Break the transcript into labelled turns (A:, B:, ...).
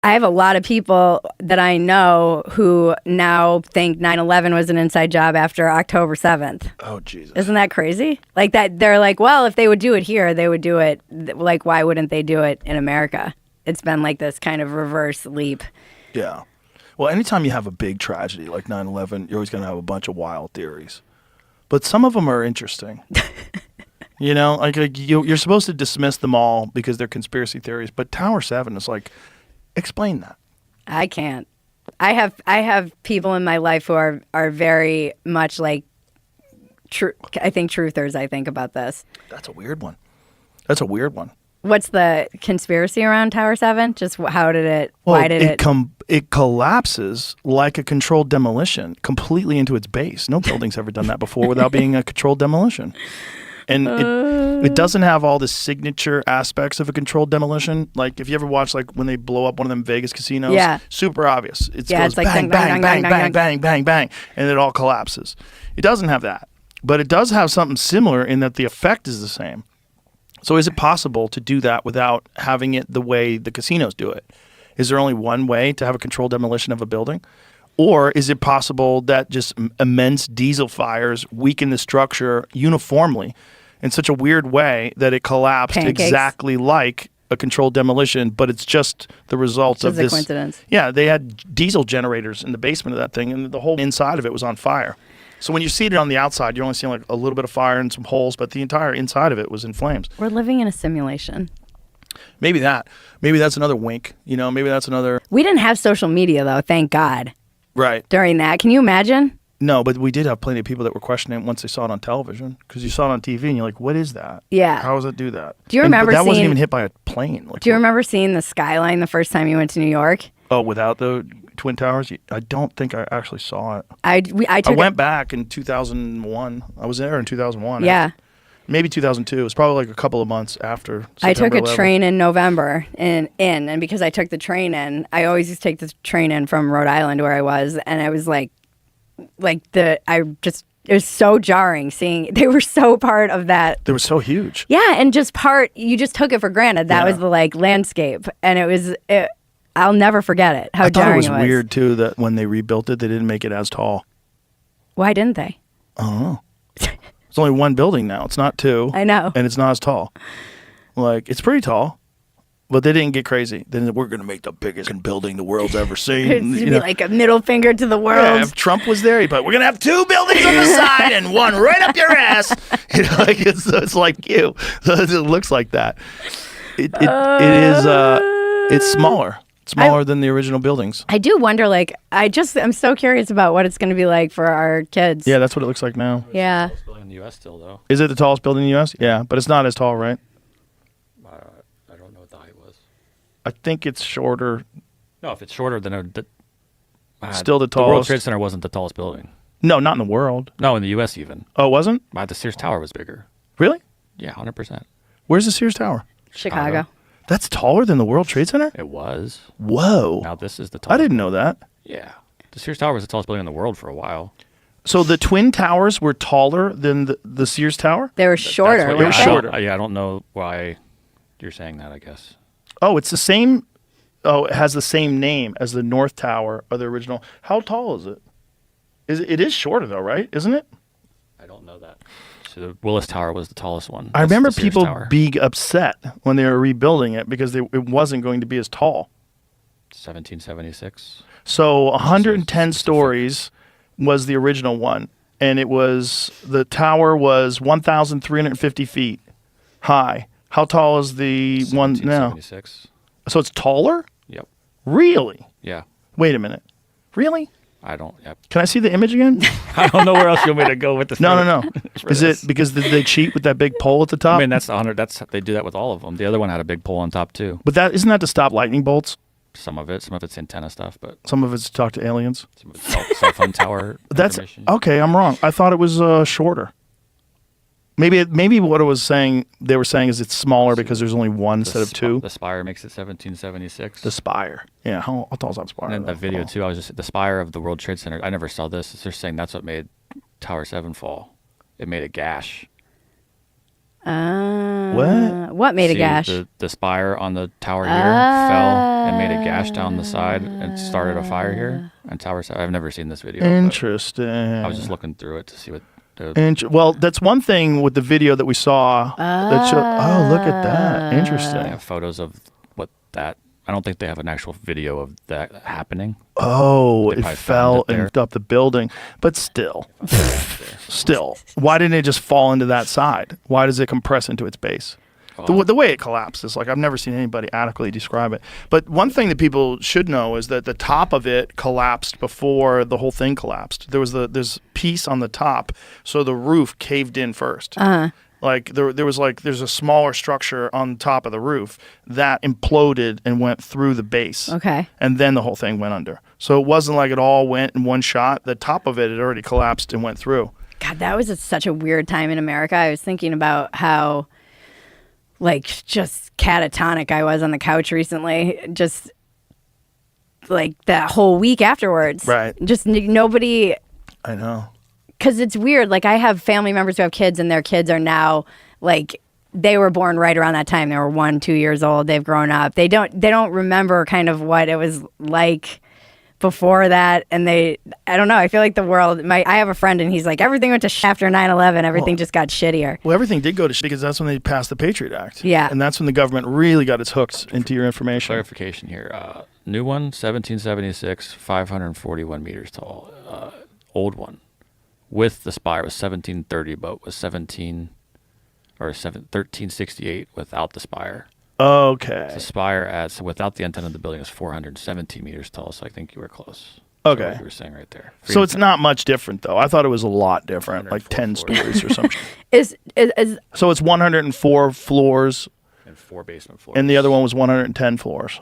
A: I have a lot of people that I know who now think 9/11 was an inside job after October 7th.
B: Oh, Jesus.
A: Isn't that crazy? Like that, they're like, well, if they would do it here, they would do it. Like, why wouldn't they do it in America? It's been like this kind of reverse leap.
B: Yeah. Well, anytime you have a big tragedy like 9/11, you're always going to have a bunch of wild theories. But some of them are interesting. You know, like you're supposed to dismiss them all because they're conspiracy theories. But Tower 7 is like, explain that.
A: I can't. I have people in my life who are very much like, I think truthers. I think about this.
B: That's a weird one. That's a weird one.
A: What's the conspiracy around Tower 7? Just how did it?
B: Well,
A: why did it?
B: It collapses like a controlled demolition, completely into its base. No building's ever done that before without being a controlled demolition. And it doesn't have all the signature aspects of a controlled demolition. Like if you ever watch like when they blow up one of them Vegas casinos, super obvious. It goes
A: it's like
B: bang, bang, bang, bang, bang, bang, bang, and it all collapses. It doesn't have that. But it does have something similar in that the effect is the same. So is it possible to do that without having it the way the casinos do it? Is there only one way to have a controlled demolition of a building? Or is it possible that just immense diesel fires weaken the structure uniformly in such a weird way that it collapsed exactly like a controlled demolition, but it's just the result of this.
A: Coincidence.
B: Yeah, they had diesel generators in the basement of that thing, and the whole inside of it was on fire. So when you see it on the outside, you're only seeing like a little bit of fire and some holes, but the entire inside of it was in flames.
A: We're living in a simulation.
B: Maybe that. Maybe that's another wink. You know, maybe that's another.
A: We didn't have social media, though, thank God.
B: Right.
A: During that. Can you imagine?
B: No, but we did have plenty of people that were questioning it once they saw it on television, because you saw it on TV and you're like, what is that?
A: Yeah.
B: How does it do that?
A: Do you remember
B: that wasn't even hit by a plane. Like,
A: do you remember seeing the skyline the first time you went to New York?
B: Oh, without the Twin Towers? I don't think I actually saw it.
A: I
B: went back in 2001. I was there in 2001.
A: Yeah.
B: Maybe 2002. It was probably like a couple of months after September
A: I took a
B: 11th.
A: train in November and because I took the train in, I always used to take the train in from Rhode Island where I was, and I was it was so jarring seeing they were so part of that.
B: They were so huge.
A: Yeah, and you just took it for granted. That was the landscape, and I'll never forget it. How jarring it was.
B: I thought it was weird too that when they rebuilt it, they didn't make it as tall.
A: Why didn't they?
B: I don't know. It's only one building now. It's not two.
A: I know.
B: And it's not as tall. Like, it's pretty tall, but they didn't get crazy. Then we're going to make the biggest building the world's ever seen.
A: It's be like a middle finger to the world.
B: Yeah, if Trump was there, but we're going to have two buildings on the side and one right up your ass. It's like you. So it looks like that. It is, it's smaller. Smaller than the original buildings.
A: I do wonder, I'm so curious about what it's going to be like for our kids.
B: Yeah, that's what it looks like now.
A: Yeah.
C: It's the tallest building in the U.S. still, though.
B: Is it the tallest building in the U.S.? Yeah, but it's not as tall, right?
C: I don't know what the height was.
B: I think it's shorter.
C: No, if it's shorter than
B: still the tallest.
C: The World Trade Center wasn't the tallest building.
B: No, not in the world.
C: No, in the U.S. even.
B: Oh, it wasn't?
C: The Sears Tower was bigger.
B: Really?
C: Yeah, 100%.
B: Where's the Sears Tower?
A: Chicago.
B: That's taller than the World Trade Center?
C: It was.
B: Whoa.
C: Now this is the tallest.
B: I didn't know that.
C: Yeah. The Sears Tower was the tallest building in the world for a while.
B: So the Twin Towers were taller than the Sears Tower?
A: They were shorter.
B: They were shorter.
C: I don't know why you're saying that, I guess.
B: Oh, it's the same. Oh, it has the same name as the North Tower of the original. How tall is it? It is shorter, though, right? Isn't it?
C: I don't know that. So the Willis Tower was the tallest one.
B: I remember people being upset when they were rebuilding it because it wasn't going to be as tall.
C: 1776.
B: So 110 stories was the original one, and the tower was 1,350 feet high. How tall is the one now?
C: 1776.
B: So it's taller?
C: Yep.
B: Really?
C: Yeah.
B: Wait a minute. Really?
C: I don't. Yep.
B: Can I see the image again?
C: I don't know where else you want me to go with this.
B: No. Is it because did they cheat with that big pole at the top?
C: I mean, they do that with all of them. The other one had a big pole on top too.
B: But isn't that to stop lightning bolts?
C: Some of it's antenna stuff, but
B: some of it's to talk to aliens.
C: Some of it's cell phone tower.
B: That's okay. I'm wrong. I thought it was shorter. Maybe what it was saying, they were saying is it's smaller because there's only one instead of two.
C: The spire makes it 1776.
B: The spire. Yeah, how tall is that spire?
C: And in that video too, the spire of the World Trade Center. I never saw this. They're saying that's what made Tower 7 fall. It made a gash.
A: What made a
C: See,
A: gash?
C: The spire on the tower here fell and made a gash down the side and started a fire here. And tower side. I've never seen this video.
B: Interesting.
C: I was just looking through it to see what.
B: Well, that's one thing with the video that we saw. Oh, look at that. Interesting.
C: They have photos of what that. I don't think they have an actual video of that happening.
B: Oh,
C: They
B: it
C: probably
B: fell
C: found it there.
B: and up the building. But still, why didn't it just fall into that side? Why does it compress into its base? The way it collapses, like I've never seen anybody adequately describe it. But one thing that people should know is that the top of it collapsed before the whole thing collapsed. There's piece on the top, so the roof caved in first. Like there's a smaller structure on top of the roof that imploded and went through the base.
A: Okay.
B: And then the whole thing went under. So it wasn't like it all went in one shot. The top of it had already collapsed and went through.
A: God, that was such a weird time in America. I was thinking about how, like, just catatonic I was on the couch recently. Just, like, that whole week afterwards.
B: Right.
A: Just nobody...
B: I know.
A: Because it's weird. Like, I have family members who have kids, and their kids are now, like, they were born right around that time. They were 1, 2 years old. They've grown up. They don't remember kind of what it was like before that. And I don't know. I feel like the world, I have a friend, and he's like, everything went to after 9/11. Everything just got shittier.
B: Well, everything did go to shit because that's when they passed the Patriot Act.
A: Yeah.
B: And that's when the government really got its hooks into your information.
C: Clarification here. New one, 1776, 541 meters tall. Old one, with the spire was 1730, but was 1368 without the spire.
B: Okay.
C: The spire adds without the antenna of the building is 417 meters tall. So I think you were close.
B: Okay.
C: What you were saying right there.
B: So it's not much different, though. I thought it was a lot different, like 10 stories or something.
A: Is
B: So it's 104 floors,
C: and 4 basement floors.
B: and the other one was 110 floors.